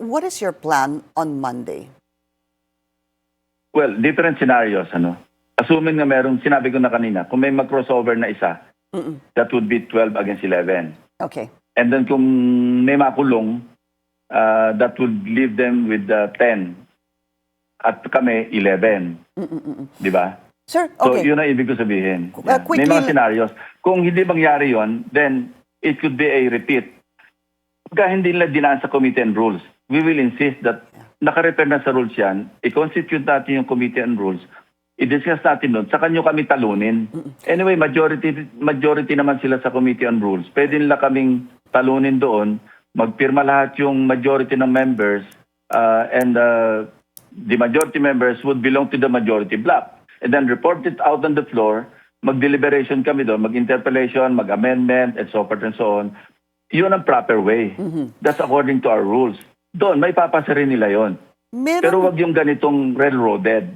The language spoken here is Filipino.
what is your plan on Monday? Well, different scenarios, ano. Assuming na merong, sinabi ko na kanina, kung may mag-crossover na isa, that would be 12 against 11. Okay. And then kung may makulong, that would leave them with 10. At kami, 11. Di ba? Sir, So, okay. yun ang ibig ko sabihin. May quickly- mga scenarios. Kung hindi mangyari yon, then it could be a repeat. Pagka hindi nila dinaan sa committee and rules, we will insist that naka-refer na sa rules yan, i-constitute natin yung committee and rules, i-discuss natin doon, saka nyo kami talunin. Anyway, majority naman sila sa committee on rules. Pwede nila kaming talunin doon, magpirma lahat yung majority ng members, and the majority members would belong to the majority block. And then report it out on the floor, mag-deliberation kami doon, mag-interpellation, mag-amendment, and so forth and so on. Yun ang proper way. That's according to our rules. Doon, may papasa rin nila yon. Pero Meron, wag yung ganitong railroaded.